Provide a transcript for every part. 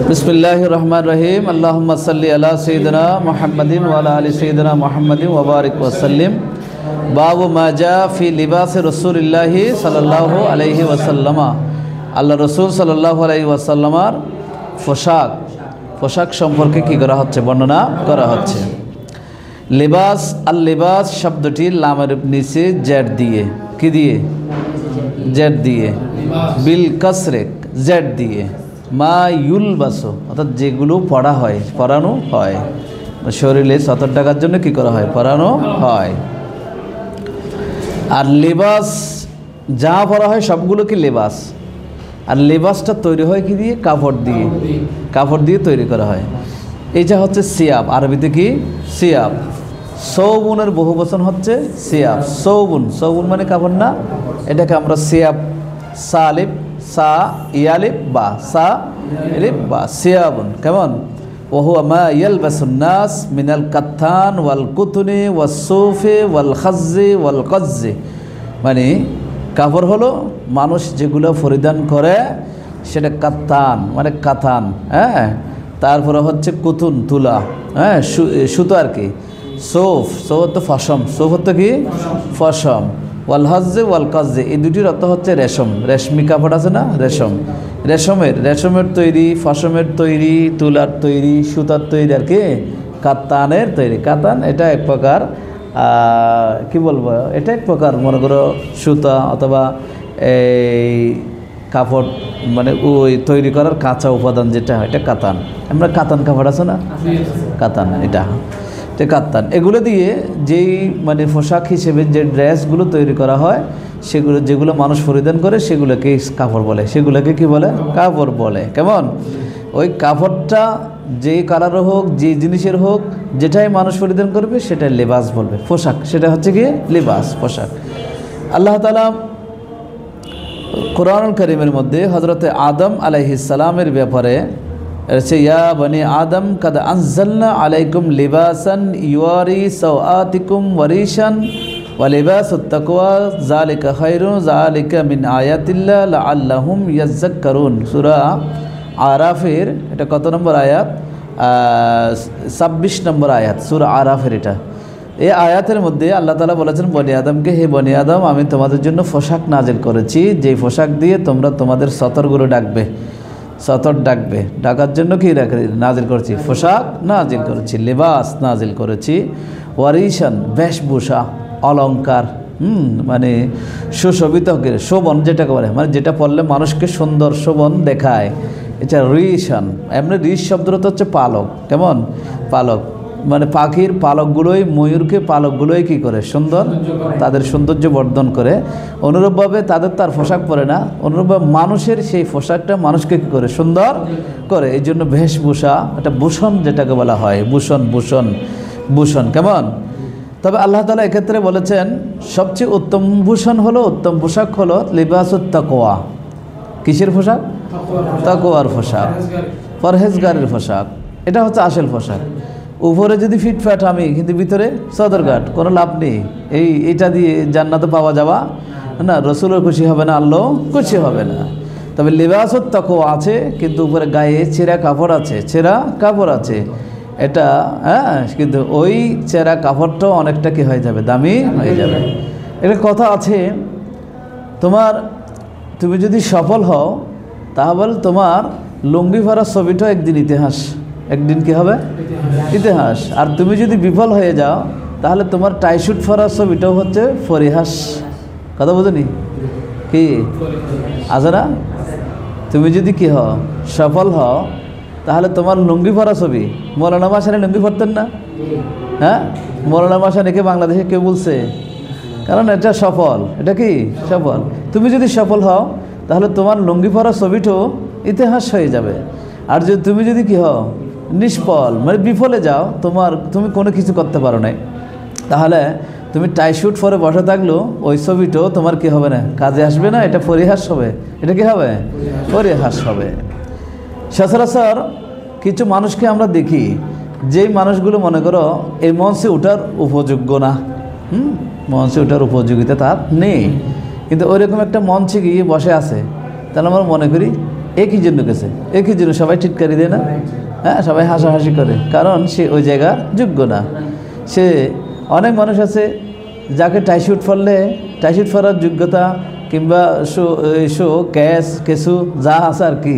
बिस्मिल्लाहिर रहमानिर रहीम अल्लाहुम्मा सल्लि अला सय्यिदिना मुहम्मदिन व अला आलि सय्यिदिना मुहम्मदिन व बारिक व सल्लिम। बाबु मा जा फी लिबास रसूलिल्लाहि सल्लल्लाहु अलैहि वसल्लम। আল্লাহ রসুল সাল্লাল্লাহু আলাইহি ওয়াসাল্লামের পোশাক সম্পর্কে কি করা হচ্ছে, বর্ণনা করা হচ্ছে। লিবাস আল লিবাস শব্দটি লামের নিচে জেড দিয়ে, কি দিয়ে? জেড দিয়ে, বিল কাসরে জেড দিয়ে, মা ইউলবাসু অর্থাৎ যেগুলো পরানো হয় শরীরে সতর টাকার জন্য কি করা হয়, পরানো হয়। আর লিবাস যা পরা হয় সবগুলো কি লিবাস। আর লিবাসটা তৈরি হয় কি দিয়ে? কাপড় দিয়ে তৈরি করা হয়। এইটা হচ্ছে সিয়াব, আরবিতে কি? সিয়াব। সৌবুনের বহু বচন হচ্ছে সিয়াব। সৌবুন মানে কাপড় না, এটাকে আমরা সিয়াব, সালিব সা ইয়ালিব বা সা ইলিব বা সিয়াবুন। কেমন? ওহুয়া মা ইয়ালবাসুন নাস মিনাল কাত্তান ওয়াল কুতুনি ওয়াস সুফি ওয়াল খাজ্জি ওয়াল কাজ্জি, মানে কাপড় হলো মানুষ যেগুলো পরিধান করে সেটা কাত্তান মানে কাতান, হ্যাঁ। তারপরে হচ্ছে কুতুন তুলা, হ্যাঁ, সুতো আর কি। সৌফ তো ফসম, সৌফ হতো কি? ফসম। ওয়াল হাজ্জে ওয়াল কাজ্জে, এই দুটির অর্থ হচ্ছে রেশম। রেশমি কাপড় আছে না, রেশমের তৈরি, ফসমের তৈরি, তুলার তৈরি, সুতার তৈরি আর কি, কাত্তানের তৈরি। কাতান এটা এক প্রকার কি বলবো, এটা এক প্রকার মনে করো সুতা অথবা এই কাপড়, মানে ওই তৈরি করার কাঁচা উপাদান যেটা হয় এটা কাতান। আমরা কাতান কাপড় আছে না, কাতান এটা কাত্তান। এগুলো দিয়ে যেই মানে পোশাক হিসেবে যে ড্রেসগুলো তৈরি করা হয় সেগুলো যেগুলো মানুষ পরিধান করে সেগুলোকে কাপড় বলে, সেগুলোকে কি বলে? কাপড় বলে। কেমন? ওই কাপড়টা যেই কালারের হোক, যে জিনিসের হোক, যেটাই মানুষ পরিধান করবে সেটাই লিবাস বলবে, পোশাক। সেটা হচ্ছে কি? লিবাস, পোশাক। আল্লাহ তাআলা কুরআনুল কারীমের মধ্যে হযরতে আদম আলাইহিস সালামের ব্যাপারে ইয়া বনি আদম কাদ আনজালনা আলাইকুম লিবাসান ইউয়ারি সাওআতিকুম ওয়ারিশান ওয়া লিবাসুত তাকওয়া যালিকা খায়রুন যালিকা মিন আয়াতিল্লাহ লাআল্লাহুম ইয়াযাক্কারুন। সূরা আরাফের এটা কত নম্বর আয়াত? 26 নম্বর আয়াত সূরা আরাফের। এটা এই আয়াতের মধ্যে আল্লাহ তাআলা বলেছেন বনি আদমকে, হে বনি আদম, আমি তোমাদের জন্য পোশাক নাজিল করেছি, যেই পোশাক দিয়ে তোমরা তোমাদের সতরগুলো ডাকবে। ডাকার জন্য কি নাজিল করেছি? পোশাক নাজিল করেছি, লিবাস নাজিল করেছি। ওয়ারিশান বেশভূষা, অলংকার, মানে সুশোভিত, শোভন যেটাকে বলে, মানে যেটা পরলে মানুষকে সুন্দর শোভন দেখায়, এটা রিশান। এমনি রিশ শব্দটা হচ্ছে পালক। কেমন? পালক মানে পাখির পালকগুলোই, ময়ূরকে পালকগুলোই কী করে? সুন্দর, তাদের সৌন্দর্য বর্ধন করে। অনুরূপভাবে তাদের তার পোশাক পরে না, অনুরূপভাবে মানুষের সেই পোশাকটা মানুষকে কী করে? সুন্দর করে। এই জন্য বেশভূষা, একটা ভূষণ যেটাকে বলা হয়, ভূষণ। কেমন? তবে আল্লাহ তাআলা এক্ষেত্রে বলেছেন সবচেয়ে উত্তম ভূষণ হলো, উত্তম পোশাক হলো লিবাসুত তাকওয়া। কিসের পোশাক? তাকওয়ার পোশাক, পরহেজগারের পোশাক। এটা হচ্ছে আসল পোশাক। উপরে যদি ফিটফাট আমি, কিন্তু ভিতরে সদরঘাট, কোনো লাভ নেই। এইটা দিয়ে জান্নাতে পাওয়া যাওয়া না, রসুলও খুশি হবে না, আল্লাহ খুশি হবে না। তবে লিবাসুত তাকওয়া আছে, কিন্তু উপরে গায়ে ছেঁড়া কাপড় আছে, এটা হ্যাঁ, কিন্তু ওই ছেঁড়া কাপড়টাও অনেকটা কি হয়ে যাবে? দামি হয়ে যাবে। এটা কথা আছে, তুমি যদি সফল হও তাহলে তোমার লুঙ্গি ভরা ছবিটাও একদিন ইতিহাস, একদিন কি হবে? ইতিহাস। আর তুমি যদি বিফল হয়ে যাও তাহলে তোমার টাইশুট পরা ছবিটাও হচ্ছে পরিহাস। কথা বোঝনি কি আছে না? তুমি যদি কি হও, সফল হও, তাহলে তোমার লুঙ্গি পরা ছবি, মৌলানা ভাসানী লুঙ্গি পরতেন না? হ্যাঁ, মৌলানা ভাসানীকে বাংলাদেশে কেউ বলছে? কারণ এটা সফল, এটা কি সফল। তুমি যদি সফল হও তাহলে তোমার লুঙ্গি পরা ছবিটাও ইতিহাস হয়ে যাবে। আর যদি তুমি যদি কি হও, নিষ্ফল মানে বিফলে যাও, তুমি কোনো কিছু করতে পারো না, তাহলে তুমি টাইশুট পরে বসে থাকলেও ওই ছবিটাও তোমার কি হবে না, কাজে আসবে না, এটা পরিহাস হবে। এটা কি হবে? পরিহাস হবে। সচরাচর কিছু মানুষকে আমরা দেখি, যেই মানুষগুলো মনে করো এই মঞ্চে ওঠার উপযোগ্য না, মঞ্চে ওঠার উপযোগিতা তার নেই, কিন্তু ওইরকম একটা মঞ্চে গিয়ে বসে আছে, তাহলে আমরা মনে করি একই জন্য গেছে, একই জন্য সবাই টিটকারি দেয় না, হ্যাঁ সবাই হাসাহাসি করে, কারণ সে ওই জায়গার যোগ্য না। সে অনেক মানুষ আছে যাকে টাইশুট পরলে, টাইশুট পরার যোগ্যতা কিংবা কেসু যা আছে আর কি,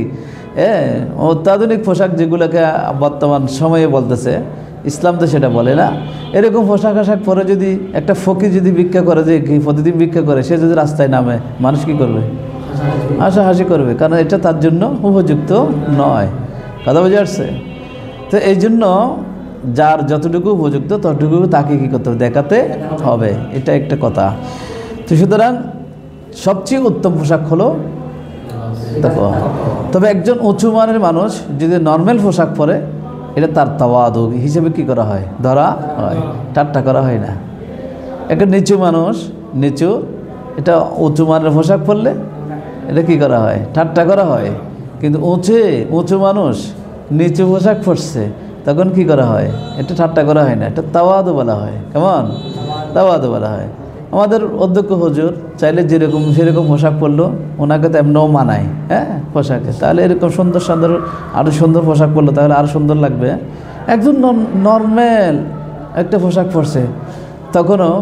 অত্যাধুনিক পোশাক যেগুলোকে বর্তমান সময়ে বলতেছে, ইসলাম তো সেটা বলে না। এরকম পোশাক আশাক পরে যদি একটা ফকির যদি ভিক্ষা করে, যে কি প্রতিদিন ভিক্ষা করে, সে যদি রাস্তায় নামে, মানুষ কি করবে? হাসাহাসি করবে, কারণ এটা তার জন্য উপযুক্ত নয়। কথা বুঝে আসছে? তো এই জন্য যার যতটুকু উপযুক্ত ততটুকু তাকে কী করতে হবে? দেখাতে হবে, এটা একটা কথা। তো সুতরাং সবচেয়ে উত্তম পোশাক হলো তাকওয়া। তবে একজন উঁচু মানের মানুষ যদি নর্মাল পোশাক পরে, এটা তার তাওয়াদু হিসেবে কি করা হয়? ধরা হয়, ঠাট্টা করা হয় না। একটা নিচু মানুষ, নিচু, এটা উঁচু মানের পোশাক পরলে এটা কি করা হয়? ঠাট্টা করা হয়। কিন্তু উঁচু মানুষ নিচু পোশাক পরছে, তখন কি করা হয়? এটা ঠাট্টা করা হয় না, এটা তাওয়াদু বলা হয়। কেমন? তাওয়াদু বলা হয়। আমাদের অধ্যক্ষ হুজুর চাইলে যেরকম সেরকম পোশাক পরলো, ওনাকে তো এমনও মানায়, হ্যাঁ পোশাকে, তাহলে এরকম সুন্দর সুন্দর আরও সুন্দর পোশাক পরলো, তাহলে আরও সুন্দর লাগবে। একজন নর্মাল একটা পোশাক পরছে, তখনও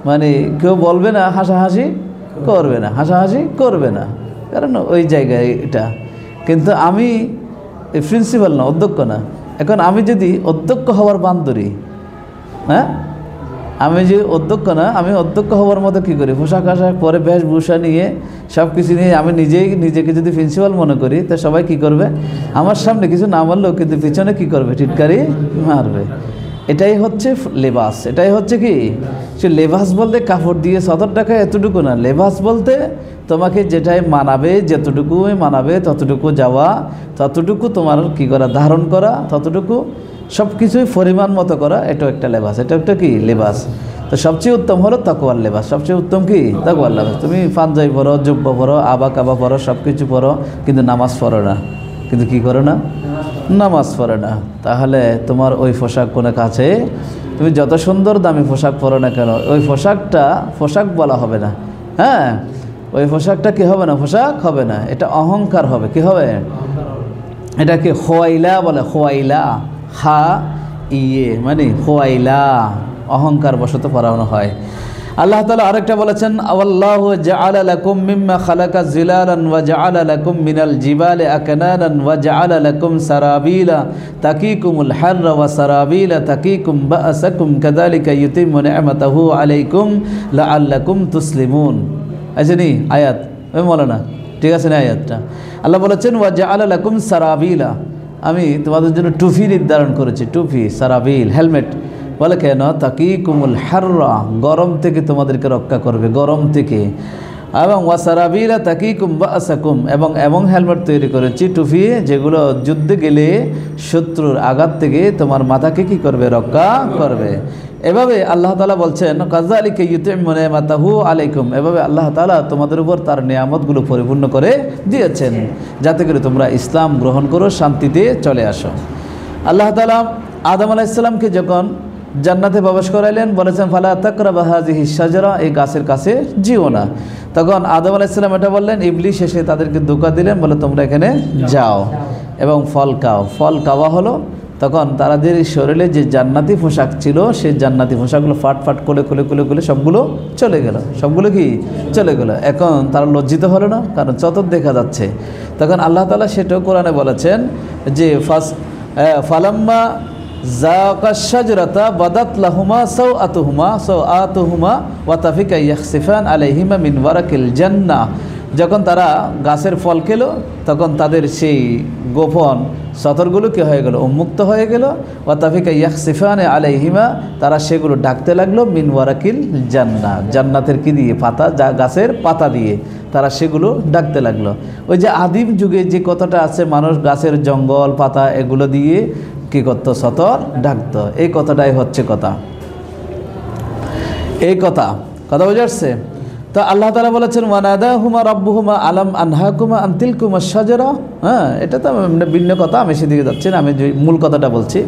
মানে কেউ বলবে না, হাসাহাসি করবে না, হাসাহাসি করবে না, কারণ ওই জায়গায় এটা। কিন্তু আমি প্রিন্সিপাল না, অধ্যক্ষ না। এখন আমি যদি অধ্যক্ষ হওয়ার বান ধরি, হ্যাঁ আমি যে অধ্যক্ষ না, আমি অধ্যক্ষ হওয়ার মতো কী করি? পোশাক আশাক পরে বেশভূষা নিয়ে সব কিছু নিয়ে আমি নিজেকে যদি প্রিন্সিপাল মনে করি, তো সবাই কি করবে? আমার সামনে কিছু না মারলেও কিন্তু পিছনে কি করবে? টিটকারি মারবে। এটাই হচ্ছে লেবাস। এটাই হচ্ছে কি? সে লেবাস বলতে কাপড় দিয়ে সদর টাকা এতটুকু না। লেবাস বলতে তোমাকে যেটাই মানাবে, যতটুকুই মানাবে ততটুকু যাওয়া, ততটুকু তোমার কি করা? ধারণ করা, ততটুকু সব কিছুই পরিমাণ মতো করা, এটাও একটা লেবাস। এটা একটা কি? লেবাস। তো সবচেয়ে উত্তম হলো তাকওয়ার লেবাস। সবচেয়ে উত্তম কি? তাকওয়ার লেবাস। তুমি পাঞ্জাবি পরো, জুব্বা পরো, আবা কাবা পরো, সব কিছু পরো, কিন্তু নামাজ পড়ো না। কিন্তু কি করো না? নামাজ পড়ে না। তাহলে তোমার ওই পোশাক কোনো কাছে, তুমি যত সুন্দর দামি পোশাক পরো না কেন, ওই পোশাকটা পোশাক বলা হবে না। হ্যাঁ, ওই পোশাকটা কি হবে না? পোশাক হবে না, এটা অহংকার হবে। কি হবে? এটাকে খোয়াইলা বলে। খোয়াইলা, হা ইয়ে মানে খোয়াইলা, অহংকার বশত পড়ানো হয়। আল্লাহ তাআলা আরেকটা বলেছেন, আল্লাহু জাআলা লাকুম মিম্মা খালাকা জিলালান ওয়া জাআলা লাকুম মিনাল জিবালি আকনানান ওয়া জাআলা লাকুম সারাবিলা তাকিকুমুল হাররা ওয়া সারাবিলা তাকিকুম বা'সাকুম কাযালিকা ইউতিম্মু নি'মাতাহু আলাইকুম লাআল্লাকুম তুসলিমুন। আইছেনি আয়াত? ওই মাওলানা ঠিক আছে না আয়াতটা? আল্লাহ বলেছেন ওয়া জাআলা লাকুম সারাবিলা, আমি তোমাদের জন্য টুপি নির্ধারণ করেছি। টুপি, সারাবিল, হেলমেট। বলে কেন? তাকিকুমুল হাররা, গরম থেকে তোমাদেরকে রক্ষা করবে, গরম থেকে। এবং ওয়াসারাবিলা তাকিকুম বা'সাকুম, এবং হেলমেট তৈরি করেছি, টুপি, যেগুলো যুদ্ধে গেলে শত্রুর আঘাত থেকে তোমার মাথাকে কি করবে? রক্ষা করবে। এভাবে আল্লাহ তাআলা বলছেন কাযালিকা ইউতিম্মু নি'মাতাহু আলাইকুম, এভাবে আল্লাহ তাআলা তোমাদের উপর তার নিয়ামতগুলো পরিপূর্ণ করে দিয়েছেন, যাতে করে তোমরা ইসলাম গ্রহণ করো, শান্তিতে চলে আসো। আল্লাহ তাআলা আদম আলাইহিস সালামকে যখন জান্নাতে প্রবেশ করাইলেন, বলেছেন ফালা তাকরাবা হাযিহি শাজারা, এই গাছের কাছে যেও না। তখন আদম আলাইহিস সালাম এটা বললেন, ইবলিস এসে তাদেরকে ধোঁকা দিলেন, বলে তোমরা এখানে যাও এবং ফল খাও। ফল খাওয়া হলো, তখন তাদের শরীরে যে জান্নাতি পোশাক ছিল, সেই জান্নাতি পোশাকগুলো ফাট ফাট করে খুলে খুলে খুলে সবগুলো চলে গেল। সবগুলো কি চলে গেল? এখন তারা লজ্জিত হলো না, কারণ চতুর দেখা যাচ্ছে। তখন আল্লাহ তাআলা সেটাও কোরআনে বলেছেন যে ফালাম্মা যাকা শাজরাতা বাদাত লাহুমা সাওআতুহুমা ওয়া তাফিকা ইয়াখসিফান আলাইহিমা মিন ওয়ারাকিল জান্নাহ, যখন তারা গাছের ফল খেলো, তখন তাদের সেই গোপন সতরগুলো কি হয়ে গেল? উন্মুক্ত হয়ে গেল। ওয়া তাফিকা ইয়াখসিফান আলাইহিমা, তারা সেগুলো ডাকতে লাগলো মিন ওয়ারাকিল জান্নাহ, জান্নাতের কি দিয়ে? পাতা, যা গাছের পাতা দিয়ে তারা সেগুলো ডাকতে লাগলো। ওই যে আদিম যুগে যে কথাটা আছে, মানুষ গাছের জঙ্গল পাতা এগুলো দিয়ে কি করতো? সতর ডাকতো। এই কথাটাই হচ্ছে কথা, এই কথা বুঝে আসছে? তো আল্লাহ তাআলা বলেছেন ওয়ানাদাহুমা রাব্বুহুমা আলাম আনহাকুমা আন তিলকুমা শাজারা। হ্যাঁ, এটা তো ভিন্ন কথা, আমি সেদিকে যাচ্ছি না, আমি যে মূল কথাটা বলছি।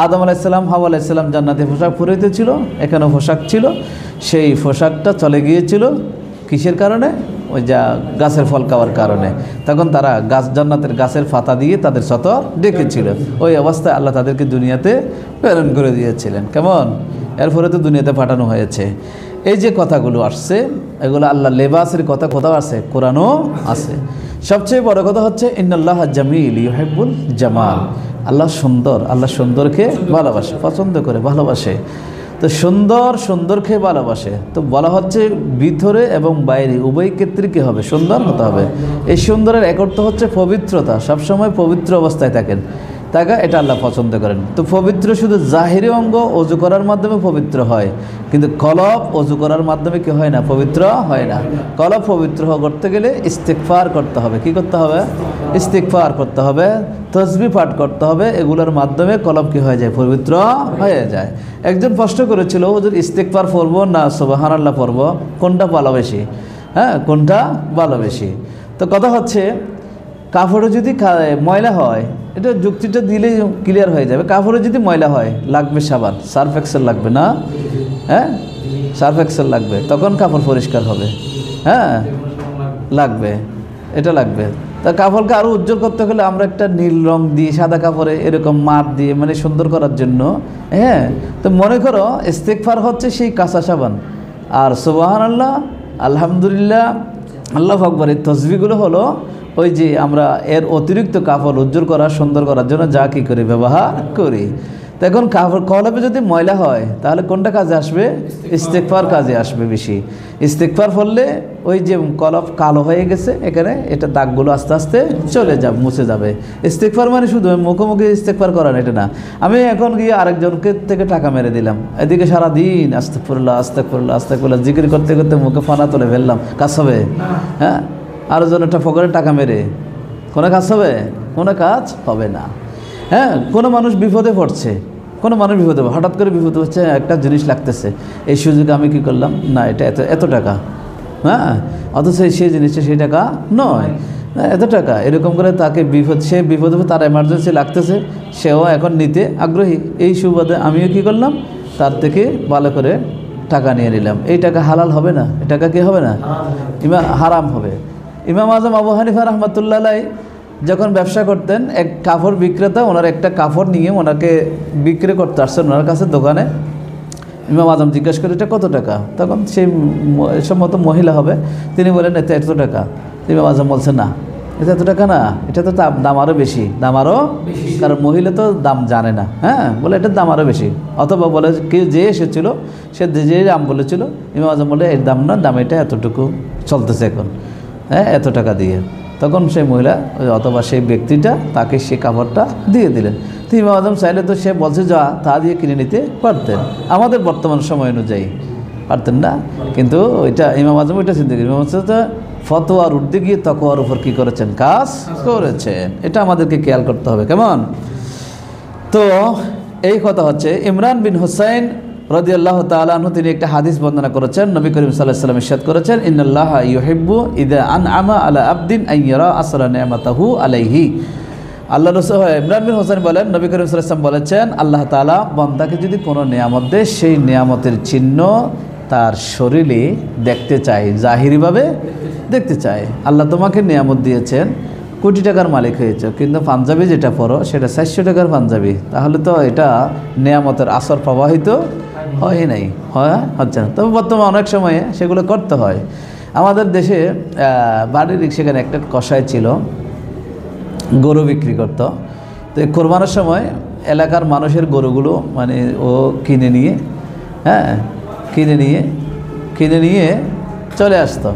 আদম আলাইহিস সালাম, হাওয়া আলাইহিস সালাম জান্নাতে পোশাক পরিতে ছিল, এখানেও পোশাক ছিল। সেই পোশাকটা চলে গিয়েছিল কিসের কারণে? ওই যা গাছের ফল খাওয়ার কারণে, তখন তারা জান্নাতের গাছের পাতা দিয়ে তাদের সতর ডেকেছিল। ওই অবস্থায় আল্লাহ তাদেরকে দুনিয়াতে প্রেরণ করে দিয়েছিলেন। কেমন? এরপরে তো দুনিয়াতে পাঠানো হয়েছে। এই যে কথাগুলো আসছে, এগুলো আল্লাহ লেবাসের কথা কোথাও আছে, কোরআনও আছে। সবচেয়ে বড় কথা হচ্ছে ইন্নাল্লাহ জামিল ইউহিব্বুল জামাল, আল্লাহ সুন্দর, আল্লাহ সুন্দরকে ভালোবাসে, পছন্দ করে, ভালোবাসে। তো সুন্দরকে ভালোবাসে। তো বলা হচ্ছে ভিতরে এবং বাইরে উভয় ক্ষেত্রে কী হবে? সুন্দর হতে হবে। এই সুন্দরের এক অর্থ হচ্ছে পবিত্রতা, সবসময় পবিত্র অবস্থায় থাকেন, তাকে এটা আল্লাহ পছন্দ করেন। তো পবিত্র শুধু জাহিরি অঙ্গ অজু করার মাধ্যমে পবিত্র হয়, কিন্তু কলব অজু করার মাধ্যমে কি হয় না? পবিত্র হয় না। কলব পবিত্র করতে গেলে ইস্তিগফার করতে হবে। কি করতে হবে? ইস্তিগফার করতে হবে, তসবিহ পাঠ করতে হবে। এগুলোর মাধ্যমে কলব কি হয়ে যায়? পবিত্র হয়ে যায়। একজন প্রশ্ন করেছিল, হুজুর ইস্তিগফার পড়ব না সুবহানাল্লাহ পড়ব, কোনটা ভালো বেশি? হ্যাঁ, কোনটা ভালো বেশি? তো কথা হচ্ছে কাপড়ে যদি ময়লা হয়, এটা যুক্তিটা দিলেই ক্লিয়ার হয়ে যাবে। কাপড়ে যদি ময়লা হয় লাগবে সাবান, সার্ফ এক্সেল লাগবে না? হ্যাঁ, সার্ফ এক্সেল লাগবে, তখন কাপড় পরিষ্কার হবে। হ্যাঁ, লাগবে, এটা লাগবে। তা কাপড়কে আরও উজ্জ্বল করতে হলে আমরা একটা নীল রং দিয়ে সাদা কাপড়ে এরকম মাপ দিয়ে মানে সুন্দর করার জন্য। হ্যাঁ, তো মনে করো ইস্তিগফার হচ্ছে সেই কাঁচা সাবান, আর সুবহানাল্লাহ, আলহামদুলিল্লাহ, আল্লাহু আকবার, এই তসবিহগুলো হলো ওই যে আমরা এর অতিরিক্ত কাপড় উজ্জ্বল করা, সুন্দর করার জন্য যা কী করি, ব্যবহার করি। তো এখন কাপড় কলবে যদি ময়লা হয় তাহলে কোনটা কাজে আসবে? ইস্তিগফার কাজে আসবে বেশি। ইস্তিগফার পড়লে ওই যে কলব কালো হয়ে গেছে এখানে, এটা দাগগুলো আস্তে আস্তে চলে যাবে, মুছে যাবে। ইস্তিগফার মানে শুধু মুখোমুখি ইস্তিগফার করা না, এটা না। আমি এখন গিয়ে আরেকজনকে থেকে টাকা মেরে দিলাম, এদিকে সারাদিন আস্তাগফিরুল্লাহ আস্তাগফিরুল্লাহ আস্তাগফিরুল্লাহ জিকির করতে করতে মুখে ফানা তুলে ফেললাম, কাজ হবে? হ্যাঁ, আরও জনটা ফকরে টাকা মেরে কোনো কাজ হবে? কোনো কাজ হবে না। হ্যাঁ, কোনো মানুষ বিপদে পড়ছে, হঠাৎ করে বিপদে হচ্ছে, একটা জিনিস লাগতেছে, এই সুযোগে আমি কি করলাম, না এটা এত টাকা, হ্যাঁ, অথচ সেই জিনিসটা সেই টাকা নয়, এত টাকা, এরকম করে তাকে সে বিপদে, তার এমার্জেন্সি লাগতেছে, সেও এখন নিতে আগ্রহী। এই সুবাদে আমিও কি করলাম, তার থেকে ভালো করে টাকা নিয়ে নিলাম। এই টাকা হালাল হবে না, এই টাকা কি হবে না? হারাম হবে। ইমাম আজম আবু হানিফা রাহমাতুল্লাহ আলাইহি যখন ব্যবসা করতেন, এক কাপড় বিক্রেতা ওনার একটা কাপড় নিয়ে ওনাকে বিক্রি করতে আসছেন ওনার কাছে দোকানে। ইমাম আজম জিজ্ঞেস করে এটা কত টাকা? তখন সেই সম্মত মহিলা হবে, তিনি বলেন এটা এত টাকা। ইমাম আজম বলছেন না, এটা এত টাকা না, এটা তো দাম আরও বেশি, দাম আরও, কারণ মহিলা তো দাম জানে না। হ্যাঁ, বলে এটার দাম আরও বেশি। অথবা বলে কেউ যে এসেছিল সে যে দাম বলেছিল, ইমাম আজম বলে এর দাম না, দাম এটা এতটুকু চলতেছে এখন, হ্যাঁ, এত টাকা দিয়ে। তখন সেই মহিলা অথবা সেই ব্যক্তিটা তাকে সে কাপড়টা দিয়ে দিলেন। তো ইমাম আজম চাইলে তো সে বলছে যা তা দিয়ে কিনে নিতে পারতেন, আমাদের বর্তমান সময় অনুযায়ী পারতেন না, কিন্তু ওইটা ইমাম আজম ওইটা চিন্তা করি, ইমাম আজম ফতোয়ার উর্ধে গিয়ে তকওয়ার উপর কী করেছেন? কাজ করেছেন। এটা আমাদেরকে খেয়াল করতে হবে। কেমন? তো এই কথা হচ্ছে ইমরান বিন হুসাইন রাদিয়াল্লাহু তাআলা আনহু, তিনি একটা হাদিস বর্ণনা করেছেন, নবী করিম সাল্লাল্লাহু আলাইহি ওয়াসাল্লাম ইরশাদ করেছেন, ইন্নাল্লাহা ইউহিব্বু ইযা আনআমা আলা আবদিন আন ইয়ারা আসরা নি'মাতাহু আলাইহি। আল্লাহ রাসূল ইমরান বিন হুসাইন বলেন, নবী করিম সাল্লাল্লাহু আলাইহি ওয়াসাল্লাম বলেছেন, আল্লাহ তাআলা বান্দাকে যদি কোনো নিয়ামত দেয়, সেই নিয়ামতের চিহ্ন তার শরীরে দেখতে চায়, জাহিরিভাবে দেখতে চায়। আল্লাহ তোমাকে নিয়ামত দিয়েছেন, কোটি টাকার মালিক হয়েছে, কিন্তু পাঞ্জাবি যেটা পরো সেটা 400 টাকার পাঞ্জাবি, তাহলে তো এটা নিয়ামতের আসর প্রবাহিত হয় নাই, হচ্ছে না। তবে বর্তমানে অনেক সময়ে সেগুলো করতে হয়। আমাদের দেশে বাড়ির সেখানে একটা কসাই ছিল, গরু বিক্রি করতো। তো এই কোরবানের সময় এলাকার মানুষের গরুগুলো মানে ও কিনে নিয়ে, হ্যাঁ, কিনে নিয়ে চলে আসতো,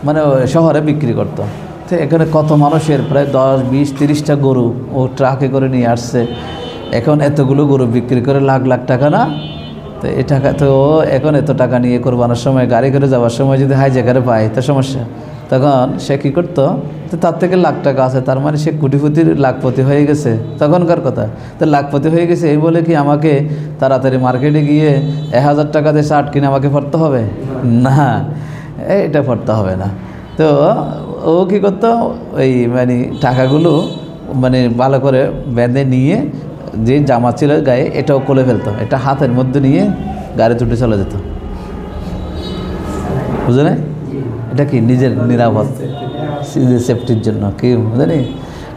মানে শহরে বিক্রি করতো। তো এখানে কত মানুষের প্রায় 10, 20, 30টা গরু ও ট্রাকে করে নিয়ে আসছে। এখন এতগুলো গরু বিক্রি করে লাখ লাখ টাকা না, তো এই টাকা তো এখন এত টাকা নিয়ে কোরবানোর সময় গাড়ি করে যাওয়ার সময় যদি হাই জায়গায় পায় তো সমস্যা। তখন সে কী করতো, তো তার থেকে লাখ টাকা আছে, তার মানে সে কোটিপতির লাখপতি হয়ে গেছে তখনকার কথা। তো লাখপতি হয়ে গেছে এই বলে কি আমাকে তাড়াতাড়ি মার্কেটে গিয়ে 1000 টাকা দিয়ে শার্ট কিনে আমাকে পরতে হবে? না, এটা পরতে হবে না। তো ও কী করতো, ওই মানে টাকাগুলো মানে ভালো করে বেঁধে নিয়ে যে জামা ছিল গায়ে এটাও খুলে ফেলতো, এটা হাতের মধ্যে নিয়ে গাড়ি ছুটে চলে যেত, বুঝলে? এটা কি নিজের নিরাপদ সেফটির জন্য কি জানি,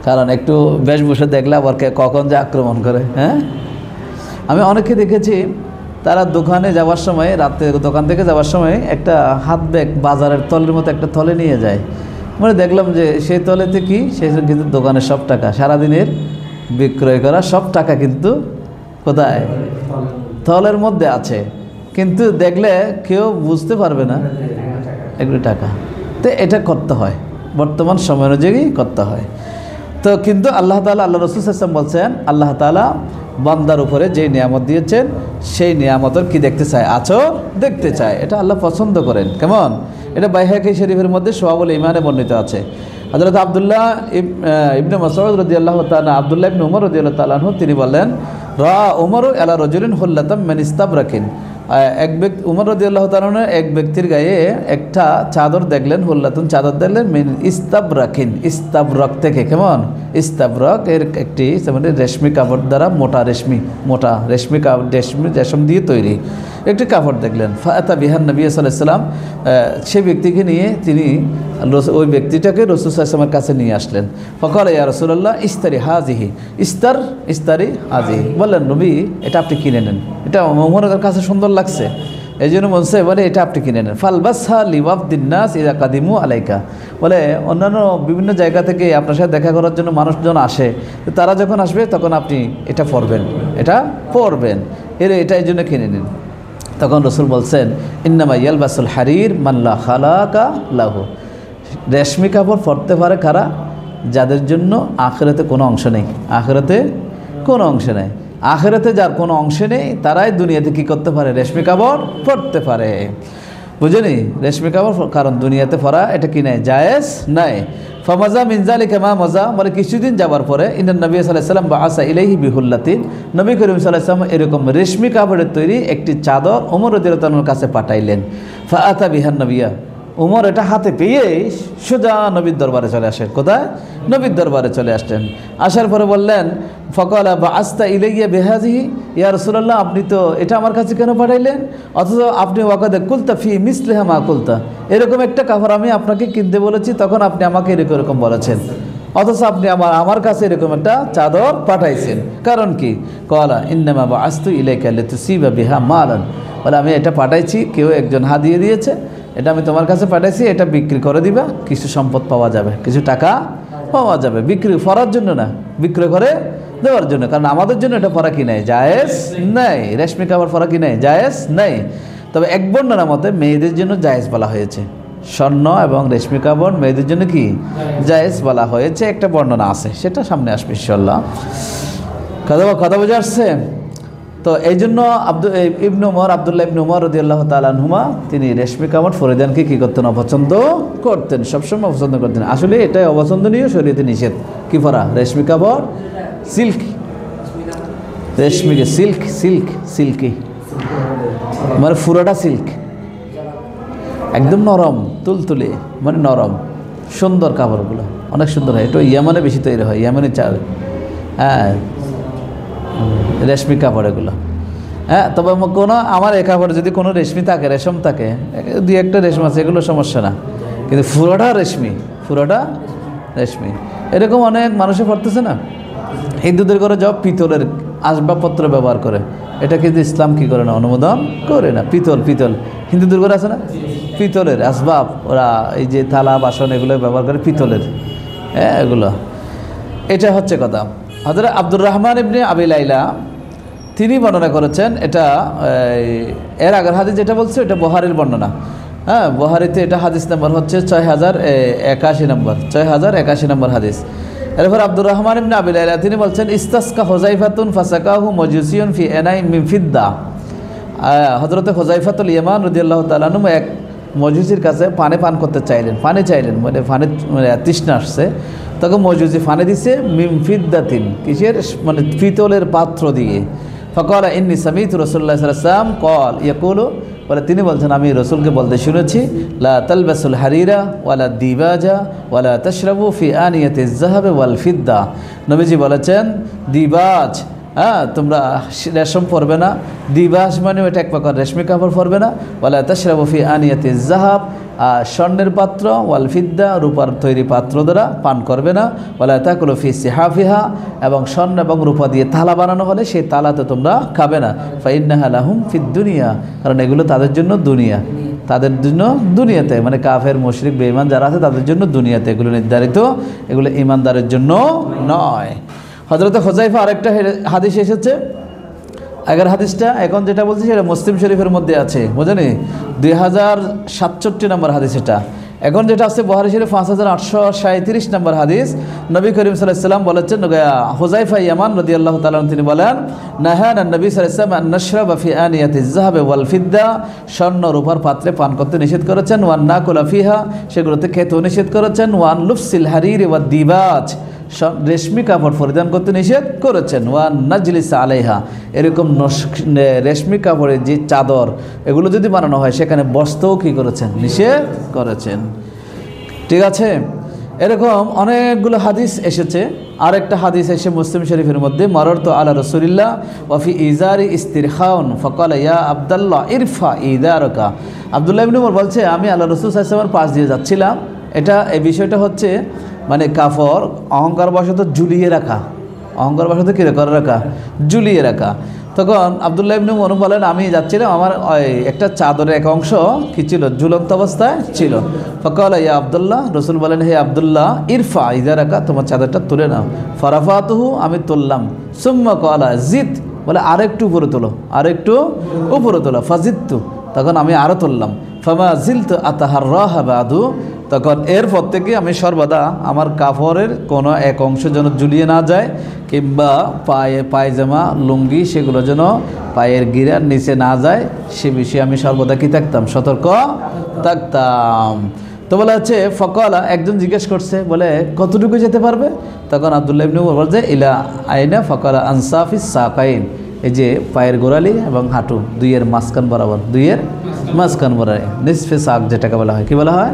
কারণ একটু বেশভূষা দেখলে আবার কখন যে আক্রমণ করে। হ্যাঁ, আমি অনেকে দেখেছি তারা দোকানে যাওয়ার সময়, রাতে দোকান থেকে যাওয়ার সময় একটা হাত ব্যাগ বাজারের তলের মতো একটা তলে নিয়ে যায়। মানে দেখলাম যে সেই তলেতে কি, সেই কিন্তু দোকানের সব টাকা, সারাদিনের বিক্রয় করা সব টাকা কিন্তু কোথায়, তলের মধ্যে আছে, কিন্তু দেখলে কেউ বুঝতে পারবে না এগুলো টাকা। তো এটা করতে হয়, বর্তমান সময় অনুযায়ী করতে হয়। তো কিন্তু আল্লাহ তাআলা, আল্লাহ রাসূল সাল্লাল্লাহু আলাইহি ওয়াসাল্লাম বলছেন, আল্লাহ তাআলা বান্দার উপরে যে নিয়ামত দিয়েছেন সেই নিয়ামতের কি দেখতে চায়, আচর দেখতে চায়। এটা আল্লাহ পছন্দ করেন। কেমন? এটা বাইহাকি শরীফের মধ্যে শুআবুল ঈমানে বর্ণিত আছে। হযরত আব্দুল্লাহ ইবনে মাসউদ রাদিয়াল্লাহু তাআলা, আব্দুল্লাহ ইবনে উমর রাদিয়াল্লাহু তাআলা আনহু, তিনি বলেন, রা উমরু আলা রাজুলিন হুল্লাতাম মিন ইস্তাবরাকিন। এক ব্যক্তি, উমর রাদিয়াল্লাহু তাআলা এক ব্যক্তির গায়ে একটা চাদর দেখলেন, হুল্লাতুন চাদর দেখলেন, মিন ইস্তাবরাকিন, ইস্তাবরক থেকে। কেমন? ইস্তাবরক এর একটি মানে রেশমি কাপড় দ্বারা, মোটা রেশমি কাপড়, রেশম দিয়ে তৈরি একটি কাপড় দেখলেন। ফাআতা বিহান নবী সাল্লাল্লাহু আলাইহি ওয়াসাল্লাম, সেই ব্যক্তিকে নিয়ে তিনি ওই ব্যক্তিটাকে রাসূল সাল্লাল্লাহু আলাইহি ওয়াসাল্লামের কাছে নিয়ে আসলেন। ফাকালা ইয়া রাসূলুল্লাহ ইস্তারি হাযিহি, ইস্তারি হাযিহি, বললেন নবী এটা আপনি কিনে নেন, এটা ওমরের কাছে সুন্দর লাগছে, এই জন্য বলছে বলে এটা আপনি কিনে নেন। ফালবাসহা লিওয়াফদিন নাস ইযা কাদিমু আলাইকা, বলে অন্যান্য বিভিন্ন জায়গা থেকে আপনার সাথে দেখা করার জন্য মানুষজন আসে, তো তারা যখন আসবে তখন আপনি এটা পরবেন, এটা এই জন্য কিনে নিন। তখন রাসূল বলছেন, ইন্নামা ইয়ালবাসুল হারির মান লা খালাকা লাহু, রেশমি কাপড় পরতে পারে কারা? যাদের জন্য আখিরাতে কোনো অংশ নেই, আখিরাতে যার কোনো অংশ নেই তারাই দুনিয়াতে কি করতে পারে? রেশমি কাপড় পরতে পারে। বুঝলি? রেশমি কাপড়, কারণ দুনিয়াতে পরা এটা কি নাই, জায়েজ নাই। ফামাজা মিন যালিকা মা মাজা, বলে কিছুদিন যাবার পরে ইন্নান নবী সাল্লাল্লাহু আলাইহি ওয়াসাল্লাম বাআসা ইলাইহি বিহুল্লাতিন, নবী করিম সাল্লাল্লাহু আলাইহি ওয়াসাল্লাম এরকম রেশমি কাপড়ের তৈরি একটি চাদর ওমর রাদিয়াল্লাহু তাআলার কাছে পাঠাইলেন। ফাআতা বিহান নবিয়া, উমর এটা হাতে পেয়ে সোজা নবীর দরবারে চলে আসেন। কোথায়? নবীর দরবারে চলে আসলেন। আসার পরে বললেন, ফাকালা বাআসতা ইলাইয়া বিহাযিহি, ইয়া রাসূলুল্লাহ আপনি তো এটা আমার কাছে কেন পাঠাইলেন? অথচ আপনি ওয়াকাদ কুলতা ফি মিসলিহা মা কুলতা, এরকম একটা কাপড় আমি আপনাকে কিনতে বলেছি, তখন আপনি আমাকে এরকম বলেছেন, অথচ আপনি আমার কাছে এরকম একটা চাদর পাঠাইছেন, কারণ কি? ক্বালা ইন্নামা বাআসতু ইলাইকা লিতুসিবা বিহা মালান, বলে আমি এটা পাঠাইছি, কেউ একজন হাদিয়ে দিয়েছে, এটা আমি তোমার কাছে পাঠাইছি, এটা বিক্রি করে দিবা, কিছু সম্পদ পাওয়া যাবে, কিছু টাকা পাওয়া যাবে, বিক্রি করার জন্য না, বিক্রয় করে দেওয়ার জন্য। কারণ আমাদের জন্য এটা পরা কি নাই, জায়েজ নাই, রেশমি কাপড় পরা কি নাই, জায়েজ নাই। তবে এক বর্ণনার মতে মেয়েদের জন্য জায়েজ বলা হয়েছে, স্বর্ণ এবং রেশমি কাপড় মেয়েদের জন্য কি জায়েজ বলা হয়েছে, একটা বর্ণনা আছে, সেটা সামনে আসবে ইনশাআল্লাহ। কথা বুঝে আসছে? তো এই জন্য আব্দুল্লাহ ইবনে উমর রাদিয়াল্লাহু তাআলা আনহুমা, তিনি রেশমি কাপড় ফরিদানকে কি করতেন? অপছন্দ করতেন, সবসময় অপছন্দ করতেন। আসলে এটাই অপছন্দনীয়, শরীয়তে নিষেধ। কি পরা? রেশমি কাপড়, সিল্ক, রেশমিকে সিল্কি, মানে পুরোটা সিল্ক, একদম নরম তুলতুলে, মানে নরম সুন্দর কাপড়গুলো, অনেক সুন্দর হয়। এটা ইয়ামানে বেশি তৈরি হয়, ইয়ামানে চাল। হ্যাঁ, রেশমি কাপড় এগুলো। হ্যাঁ, তবে কোনো আমার এ কাপড়ে যদি কোনো রেশমি থাকে, রেশম থাকে, দুই একটা রেশম আছে, এগুলো সমস্যা না, কিন্তু পুরোটা রেশমি, এরকম অনেক মানুষে পড়তেছে না। হিন্দুদের ঘরে যাও পিতলের আসবাবপত্র ব্যবহার করে, এটা কিন্তু ইসলাম কি করে না, অনুমোদন করে না। পিতল হিন্দুদের ঘরে আছে না, পিতলের আসবাব, ওরা এই যে থালা বাসন এগুলো ব্যবহার করে পিতলের, হ্যাঁ এগুলো। এটা হচ্ছে কথা। হযরত আব্দুর রহমান ইবনে আবি লাইলা তিনি বর্ণনা করেছেন, এটা এর আগের হাদিস যেটা বলছে এটা বুখারীর বর্ণনা। হ্যাঁ, বুখারীতে এটা হাদিস নাম্বার হচ্ছে 6081 নম্বর হাদিস। এরপর আব্দুর রহমান ইবনে আবি লাইলা তিনি বলছেন, ইস্তাসকা হুযাইফাতুন ফাসাকাহু মাজুসিয়ুন ফি আনাইন মিন ফিদ্দা। হযরত হুযাইফাতুল ইয়ামান রাদিয়াল্লাহু তাআলা আনহু এক মজুসির কাছে পান করতে চাইলেন, পানি চাইলেন, মানে তৃষ্ণা আসছে। তখন মজুসি পানি দিছে মিন ফিদ্দাতিন, কিসের? মানে পিতলের পাত্র দিয়ে। ফাকালা ইন্নী সামিতু রাসূলুল্লাহ সাল্লাল্লাহু আলাইহি ওয়াসাল্লাম ক্বাল ইয়াকুলু, বলে তিনি বলছেন আমি রাসূলকে বলতে শুনেছি, লা তালবাসুল হারিরা ওয়ালা দিবাজা ওয়ালা তাশরাবু ফি আনিয়াতিজ যাহাবি ওয়াল ফিদ্দা। নবীজি বলেছেন দিবাজ, হ্যাঁ তোমরা রেশম পরবে না, দিবাজ মানে এটা এক প্রকার রেশমি কাপড় পরবে না, ওয়ালা তাশরাবু ফি আনিয়াতিজ যাহাব, স্বর্ণের পাত্র ওয়াল ফিদ্দা রূপার তৈরি পাত্র দ্বারা পান করবে না, ওয়ালা তাকুলু ফি সিহাফিহা এবং স্বর্ণ এবং রূপা দিয়ে থালা বানানো হলে সেই তালাতে তোমরা খাবে না। ফাইন্নাহা লাহুম ফিদ দুনিয়া, কারণ এগুলো তাদের জন্য দুনিয়া, তাদের জন্য দুনিয়াতে, মানে কাফের মুশরিক বেঈমান যারা আছে তাদের জন্য দুনিয়াতে এগুলো নির্ধারিত, এগুলো ঈমানদারের জন্য নয়। হযরত হুযায়ফা আরেকটা হাদিস এসেছে, আগের হাদিসটা এখন যেটা বলছি সেটা মুসলিম শরীফের মধ্যে আছে, বুঝেনি, 2067 নম্বর হাদিস এটা। এখন যেটা আছে বুখারী শরীফ 5837 নম্বর হাদিস। নবী করিম সাল্লাল্লাহু আলাইহি ওয়াসাল্লাম বলেছেন, হুযায়ফা ইয়ামান রাদিয়াল্লাহু তাআলা তিনি বলেন, নাহানা নবী সাল্লাল্লাহু আলাইহি ওয়াসাল্লাম আন নাশরাবা ফি আনিয়াতিজ যাহাব ওয়াল ফিদ্দা, স্বর্ণ রূপার পাত্রে পান করতে নিষেধ করেছেন, ওয়ান নাকুলা ফিহা সেগুলোতে খেতেও নিষেধ করেছেন, ওয়ান লুফসিল হারিরি ওয়াদ দিবাজ রেশমি কাপড় পরিধান করতে নিষেধ করেছেন, ওয়ান নাজলিস আলাইহা এরকম রেশমি কাপড়ের যে চাদর এগুলো যদি বানানো হয় সেখানে বসতেও কী করেছেন, নিষেধ করেছেন। ঠিক আছে, এরকম অনেকগুলো হাদিস এসেছে। আরেকটা হাদিস এসে মুসলিম শরীফের মধ্যে, মারারতু আলা রাসূলিল্লাহ ওয়া ফি ইজারি ইস্তিরখাউন ফাকালা ইয়া আব্দুল্লাহ ইরফা ইদারকা। আব্দুল্লাহ ইবনে উমর বলছে, আমি আল্লাহ রাসূল সাল্লাল্লাহু আলাইহি ওয়াসাল্লামের পাশ দিয়ে যাচ্ছিলাম, এই বিষয়টা হচ্ছে মানে কাপড় অহংকার বশত ঝুলিয়ে রাখা, অহংকার বশত কী করে রাখা, ঝুলিয়ে রাখা। তখন আব্দুল্লাহ ইবনে উমর বলেন, আমি যাচ্ছিলাম, আমার একটা চাদরের এক অংশ কী ছিল, ঝুলন্ত অবস্থায় ছিল। ফাকালা ইয়া আব্দুল্লাহ, রসুল বলেন, হে আব্দুল্লাহ ইরফা ইজারাকা, তোমার চাদরটা তুলে নাও। ফারাফাতুহু, আমি তুললাম। সুম্মা ক্বালা জিদ, বলে আরেকটু উপরে তোলো, আরেকটু উপরে তোলো। ফাজিদতু, তখন আমি আরও তুললাম। ফামা জিলতু আতাহাররাহা বাদু, তখন এরপর থেকে আমি সর্বদা আমার কাপড়ের কোনো এক অংশ যেন ঝুলিয়ে না যায়, কিংবা পায়জামা লুঙ্গি সেগুলো যেন পায়ের গিরার নিচে না যায়, সে বিষয়ে আমি সর্বদা কি থাকতাম, সতর্ক থাকতাম। তো বলা হচ্ছে ফকালা, একজন জিজ্ঞেস করছে, বলে কতটুকু যেতে পারবে? তখন আব্দুল্লাহ ইবনে উমর বলছে, ইলা আইনা ফকালা আনসাফিস সাকাইন, এই যে পায়ের গোড়ালি এবং হাঁটু দুইয়ের মাঝখান বরাবর, দুইয়ের মাঝখান বরাবর, নিসফে সাক যেটাকে বলা হয়। কি বলা হয়?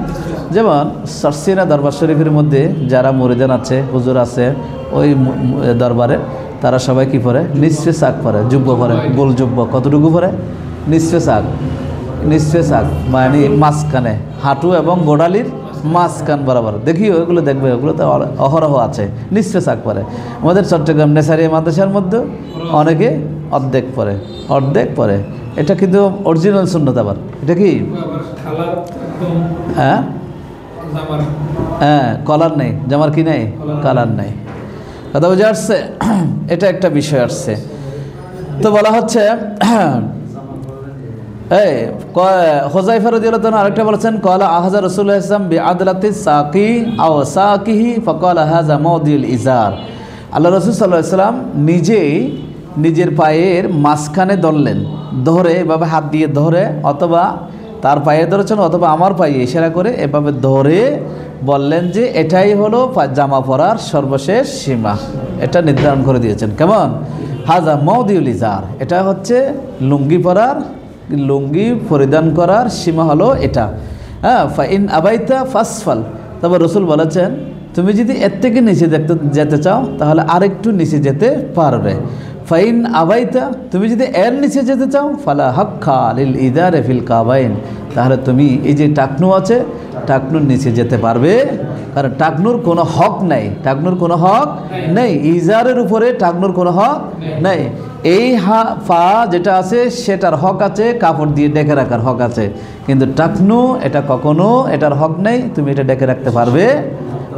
যেমন সরসিনা দরবার শরীফের মধ্যে যারা মুরিদান আছে, হুজুর আছে ওই দরবারে, তারা সবাই কি পরে, নিসফে সাক পরে, জুব্ব পরে, গোল জুব্ব। কতটুকু পরে? নিসফে সাক, নিসফে সাক মানে মাঝখানে, হাঁটু এবং গোড়ালির মাঝখান বরাবর। দেখিও ওগুলো দেখবে, ওগুলো তো অহরহ আছে, নিসফে সাক পরে। আমাদের চট্টগ্রাম নেসারিয়া মাদ্রাসার মধ্যে অনেকে অর্ধেক পরে, অর্ধেক পরে। এটা কিন্তু অরিজিনাল সুন্নত। আবার এটা কি, হ্যাঁ হ্যাঁ, কলার নেই, জামার কি নেই, কালার নেই। কথা বুঝে আসছে? এটা একটা বিষয় আসছে। তো বলা হচ্ছে, হুযায়ফা রাদিয়াল্লাহু তাআলা আরেকটা বলেছেন, ক্বালা আহাজা রাসূলুল্লাহ সাল্লাল্লাহু আলাইহি ওয়াসাল্লাম বিআদলাতি সাকি আও সাকিহি ফাকালা হাযা মাওদিউল ইজার। আল্লাহ রাসূল সাল্লাল্লাহু আলাইহি ওয়াসাল্লাম নিজেই নিজের পায়ের মাঝখানে ধরলেন, ধরে এভাবে হাত দিয়ে ধরে, অথবা তার পায়ে ধরেছেন, অথবা আমার পায়ে ইশারা করে এভাবে ধরে বললেন যে এটাই হলো জামা পরার সর্বশেষ সীমা। এটা নির্ধারণ করে দিয়েছেন। কেমন? হাযা মাওদিউল ইজার, এটা হচ্ছে লুঙ্গি পরার, লুঙ্গি পরিধান করার সীমা হলো এটা। হ্যাঁ, ফাইন আবাইতা ফাসফাল। তবে রসুল বলেছেন, তুমি যদি এর থেকে নিচে যেতে চাও তাহলে আরেকটু নিচে যেতে পারবে। ফাইন আবাইতা, তুমি যদি এর নিচে যেতে চাও, ফালা হাক্কা লিল ইদারে ফিল কাবাইন, তাহলে তুমি এই যে টাকনু আছে, টাকনুর নিচে যেতে পারবে, কারণ টাকনুর কোনো হক নেই, টাকনুর কোনো হক নেই, ইজারের উপরে টাকনুর কোনো হক নেই। এই পা যেটা আছে সেটার হক আছে, কাপড় দিয়ে ডেকে রাখার হক আছে, কিন্তু টাকনু এটা কখনো এটার হক নেই। তুমি এটা ডেকে রাখতে পারবে,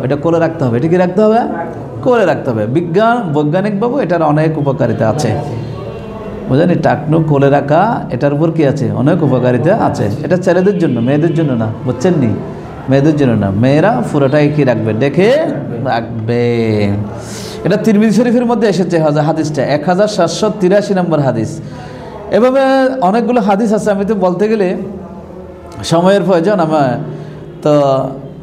এটা কোলে রাখতে হবে। এটা কি রাখতে হবে? কোলে রাখতে হবে। বৈজ্ঞানিকভাবে এটার অনেক উপকারিতা আছে, বুঝলেন? টাকনু কোলে রাখা, এটার উপর কি আছে? অনেক উপকারিতা আছে। এটা ছেলেদের জন্য, মেয়েদের জন্য না, বুঝছেন নি? মেয়েদের জন্য না, মেয়েরা পুরোটাই কি রাখবে, ডেকে রাখবে। এটা তিরমিজি শরীফের মধ্যে এসেছে হাদিসটা, 1783 নম্বর হাদিস। এভাবে অনেকগুলো হাদিস আছে, আমি তো বলতে গেলে সময়ের প্রয়োজন আমার। তো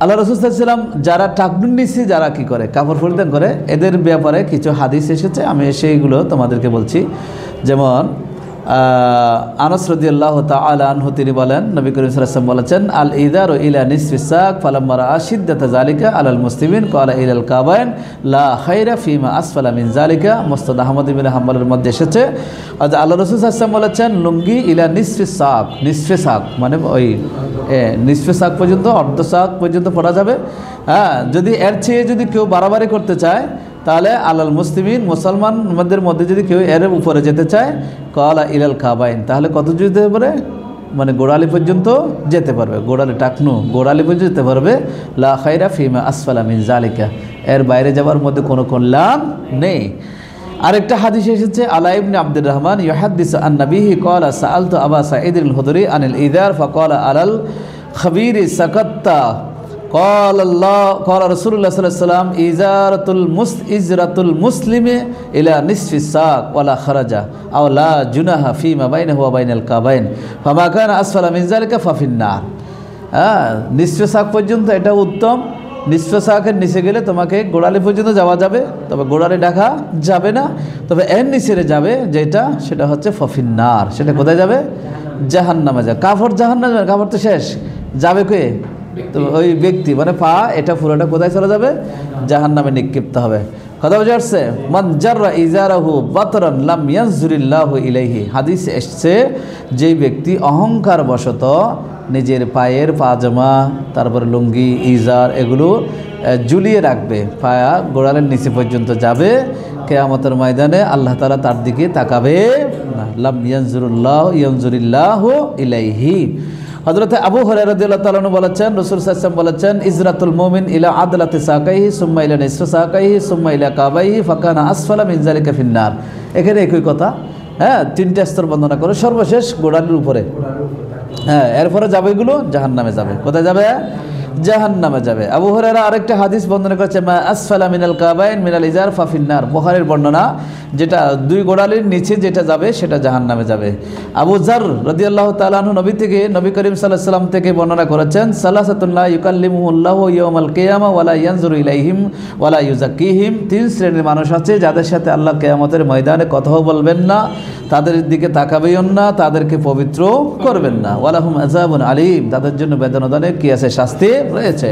আল্লাহ রাসূল সাল্লাল্লাহু আলাইহি ওয়াসাল্লাম যারা টাকনুর নিচে যারা কি করে, কাপড় পরিধান করে, এদের ব্যাপারে কিছু হাদিস এসেছে, আমি সেইগুলো তোমাদেরকে বলছি। যেমন আনাস রাদিয়াল্লাহু তাআলা আনহু তিনি বলেন, নবী করিম সাল্লাল্লাহু আলাইহি ওয়াসাল্লাম বলেছেন, আল ইদারু ইলা নিসফি সাক ফালাম্মা রাআ শিদ্দাতা যালিকা আলাল মুসলিমিন ক্বালা ইলাল কাবাইন লা খায়রা ফিমা আসফালা মিন যালিকা। মুসনাদ আহমদ ইবনে হাম্বলের মধ্যে এসেছে, আল্লাহ রাসূল সাল্লাল্লাহু আলাইহি ওয়াসাল্লাম বলেছেন, লুঙ্গি ইলা নিসফি সাক, নিসফে সাক মানে ওই নিসফে সাক পর্যন্ত, অর্ধ সাক পর্যন্ত পরা যাবে। হ্যাঁ, যদি এর চেয়ে যদি কেউ বাড়াবাড়ি করতে চায় তাহলে আলাল মুসলিমিন, মুসলমানদের মধ্যে যদি কেউ এর উপরে যেতে চায়, ক্বালা ইলাল কাবাইন, তাহলে কত যেতে পারে, মানে গোড়ালি পর্যন্ত যেতে পারবে, গোড়ালি টাকনু গোড়ালি পর্যন্ত যেতে পারবে। লা খায়রা ফিমা আসফালা মিন যালিকা, এর বাইরে যাওয়ার মধ্যে কোনো কল্যাণ নেই। আরেকটা হাদিস এসেছে, আলা ইবনে আব্দুর রহমান ইউহাদ্দিসু আন নবিহি ক্বালা সাআলতু আবা সাঈদ আল খুদরি আনিল ইদার ফাক্বালা আলাল খাবীরি সাকাত্তা قال رسول الله صلى الله عليه وسلم إزرة المسلم إلى نصف الساق ولا خرج أو لا جناح فيما بينه وبين الكعبين فما كان أسفل من ذلك ففي النار। নিসফে সাক পর্যন্ত এটা উত্তম। নিসফে সাকের নিচে গেলে তোমাকে গোড়ালি পর্যন্ত যাওয়া যাবে, তবে গোড়ালি ঢাকা যাবে না, তবে এর নিচে যাবে যেটা, সেটা হচ্ছে ফফিন্নার। সেটা কোথায় যাবে? জাহান্নামে যাবে। কাফর জাহান্নামে, কাফর তো শেষ, যাবে কে? তো ওই ব্যক্তি, মানে পা এটা পুরোটা কোথায় চলে যাবে? জাহান্নামে নিক্ষিপ্ত হবে। কথা বুঝে আসছে? মান জাররা ইজারাহু বাতরান লাম ইয়ানজুরিল্লাহু ইলাইহি, হাদিস এসছে, যেই ব্যক্তি অহংকার বশত নিজের পায়ের পাজামা, তারপরে লুঙ্গি, ইজার এগুলো ঝুলিয়ে রাখবে, পায়া গোড়ালের নিচে পর্যন্ত যাবে, কিয়ামতের ময়দানে আল্লাহ তাআলা তার দিকে তাকাবে না। লাম ইয়ানজুরিল্লাহু ইলাইহি। হযরত আবু হুরায়রা রাদিয়াল্লাহু তাআলা আনহু বলেছেন, রাসূল সাল্লাল্লাহু আলাইহি ওয়াসাল্লাম বলেছেন, ইজরাতুল মুমিন ইলা আদলাতি সাকাইহি সুম্মা ইলা নিসফি সাকাইহি সুম্মা ইলা কাবাইহি ফাকানা আসফালা মিন যালিকা ফিন্নার। এখানে একই কথা, হ্যাঁ, তিনটা স্তর বর্ণনা করে, সর্বশেষ গোড়ালির উপরে, হ্যাঁ, এরপরে যাবে এগুলো জাহান্নামে যাবে। কোথায় যাবে? জাহান্নামে যাবে। আবু হুরায়রা আরেকটা হাদিস বর্ণনা করেছে, মা আসফালা মিনাল কাবাইন মিনাল ইজার ফাফিন্নার, বুখারীর বর্ণনা, যেটা দুই গোড়ালির নিচে যেটা যাবে সেটা জাহান্নামে যাবে। আবু যার রাদিয়াল্লাহু তাআলা আনহু নবী করিম সাল্লাল্লাহু আলাইহি ওয়াসাল্লাম থেকে বর্ণনা করেছেন, সালাসাতুন লা ইউকাল্লিমুহুল্লাহু ইয়াওমাল কিয়ামা ওয়া লা ইয়ানজুরু ইলাইহিম ওয়া লা ইউযাক্কিহিম, তিন শ্রেণীর মানুষ আছে যাদের সাথে আল্লাহ কিয়ামতের ময়দানে কথাও বলবেন না, তাদের দিকে তাকাবেও না, তাদেরকে পবিত্র করবেন না। ওয়ালাহুম আযাবুন আলীম, তাদের জন্য বেদনাদায়ক কি আছে? শাস্তি রয়েছে।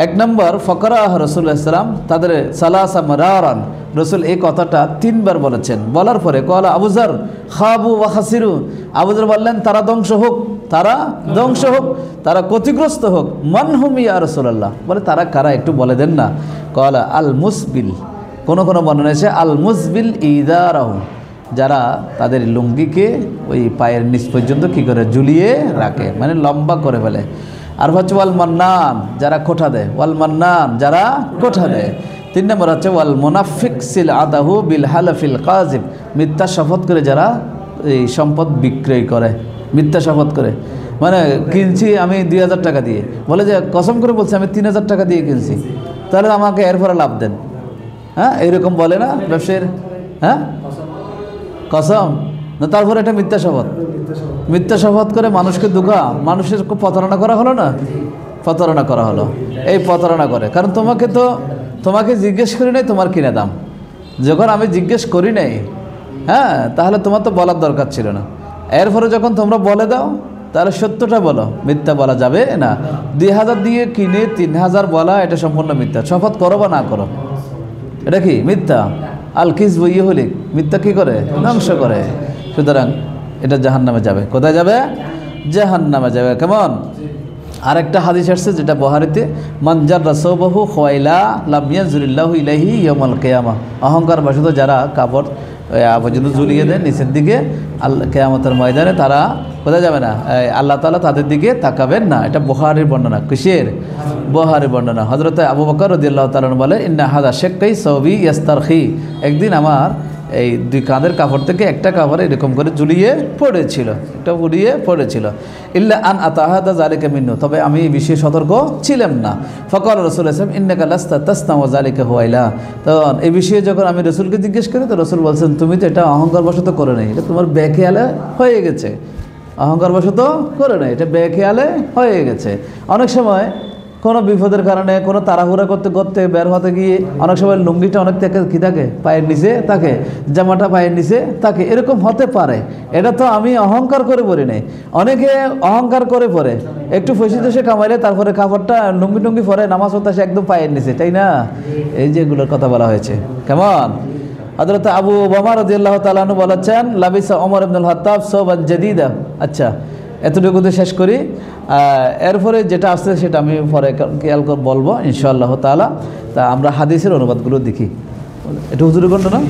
এক নম্বর, ফকরাহ রাসূলুল্লাহ সাল্লাল্লাহু আলাইহি ওয়াসাল্লাম, তাদের সালাসা মারারান, রাসূল এই কথাটা তিনবার বলেছেন। বলার পরে ক্বালা আবু যার খাবু ওয়া খাসিরু, আবু যার বললেন, তারা ধ্বংস হোক, তারা ধ্বংস হোক, তারা ক্ষতিগ্রস্ত হোক। মান হুম ইয়া রাসূলুল্লাহ, বলে তারা কারা, একটু বলে দেন না। ক্বালা আল মুসবিল, কোন কোন বর্ণনা আছে আল মুসবিল ইদারাহু, যারা তাদের লুঙ্গিকে ওই পায়ের নিচ পর্যন্ত কি করে ঝুলিয়ে রাখে, মানে লম্বা করে ফেলে। আর হচ্ছে ওয়াল মান্নান, যারা কোঠা দেয়, ওয়াল মান্নান, যারা কোঠা দেয়। তিন নম্বর হচ্ছে ওয়াল মুনাফিক সিল আদাহু বিল হালাফিল কাযিব, মিথ্যা শপথ করে যারা এই সম্পদ বিক্রয় করে, মিথ্যা শপথ করে, মানে কিনছি আমি 2000 টাকা দিয়ে, বলে যে কসম করে বলছি আমি 3000 টাকা দিয়ে কিনছি, তাহলে আমাকে এরপরে লাভ দেন। হ্যাঁ, এইরকম বলে না ব্যবসায়ীর? হ্যাঁ, কসম না, তারপরে এটা মিথ্যা শপথ, মিথ্যা শপথ করে মানুষকে ধোঁকা, মানুষের প্রতারণা করা হলো না, প্রতারণা করা হলো। এই প্রতারণা করে, কারণ তোমাকে জিজ্ঞেস করি নাই তোমার কিনা দাম, যখন আমি জিজ্ঞেস করি নাই, হ্যাঁ, তাহলে তোমার তো বলার দরকার ছিল না। এরপরে যখন তোমরা বলে দাও, তাহলে সত্যটা বলো, মিথ্যা বলা যাবে না। 2000 দিয়ে কিনে 3000 বলা, এটা সম্পূর্ণ মিথ্যা। শপথ করো বা না করো, এটা কি মিথ্যা। আল কিযবু ইউহলিক, মিথ্যা কি করে? ধ্বংস করে। সুতরাং এটা জাহান্নামে যাবে। কোথায় যাবে? জাহান্নামে যাবে। কেমন? আরেকটা হাদিস আসছে যেটা বুখারীতে, মান জাররা সাওবাহু খুয়াইলা লাম ইয়ানজুরিল্লাহু ইলাইহি ইয়াওমাল কিয়ামা, অহংকার বশত যারা কাপড় পর্যন্ত ঝুলিয়ে দেয় নিচের দিকে, আল্লাহ কিয়ামতের ময়দানে তারা কোথায় যাবে না? আল্লাহ তাআলা তাদের দিকে তাকাবেন না। এটা বুখারীর বর্ণনা। কিসের? বুখারীর বর্ণনা। হযরত আবু বকর রাদিয়াল্লাহু তাআলা বলে, ইন্না হাযা শাক্কাই সাওবি ইস্তারখি, একদিন আমার এই দুই কাঁধের কাপড় থেকে একটা কাপড় এরকম করে ঝুলিয়ে পড়েছিল, একটা উড়িয়ে পড়েছিল। ইল্লা আন আতাহাদা যালিকা মিন্নু, তবে আমি এই বিষয়ে সতর্ক ছিলাম না। ফকাল রাসূল সাল্লাল্লাহু আলাইহি ওয়াসাল্লাম ইন্নাকা লাস্তা তাসনাউ যালিকা হুয়াইলা, তখন এই বিষয়ে যখন আমি রাসূলকে জিজ্ঞেস করি, তো রাসূল বলছেন, তুমি তো এটা অহংকার বশত করে নাই, এটা তোমার বেখেয়ালে হয়ে গেছে। অহংকার বশত করে নাই, এটা বেখেয়ালে হয়ে গেছে। অনেক সময় কোনো বিপদের কারণে কোনো তাড়াহুড়া করতে করতে বের হতে গিয়ে অনেক সময় লুঙ্গিটা অনেক থেকে কী থাকে, পায়ের নিচে থাকে, জামাটা পায়ের নিচে থাকে, এরকম হতে পারে। এটা তো আমি অহংকার করে পড়ি নাই, অনেকে অহংকার করে পড়ে, একটু ফসি দোষে কামাইলে তারপরে কাপড়টা লুঙ্গি টুঙ্গি পরে নামাজ পড়তে আসে একদম পায়ের নিচে, তাই না? এই যে এগুলোর কথা বলা হয়েছে। কেমন? হযরত আবু উমামা রাদিয়াল্লাহু তাআলা আনহু বলেছেন, লাবিসা ওমর ইবনুল খাত্তাব সাওবান জাদীদা। আচ্ছা, এতটুকুতে শেষ করি। এরপরে যেটা আসছে সেটা আমি পরে খেয়াল করে বলবো ইনশাআল্লাহ তাআলা। তা আমরা হাদিসের অনুবাদগুলো দেখি। এটা হুজুরের গণ্য না?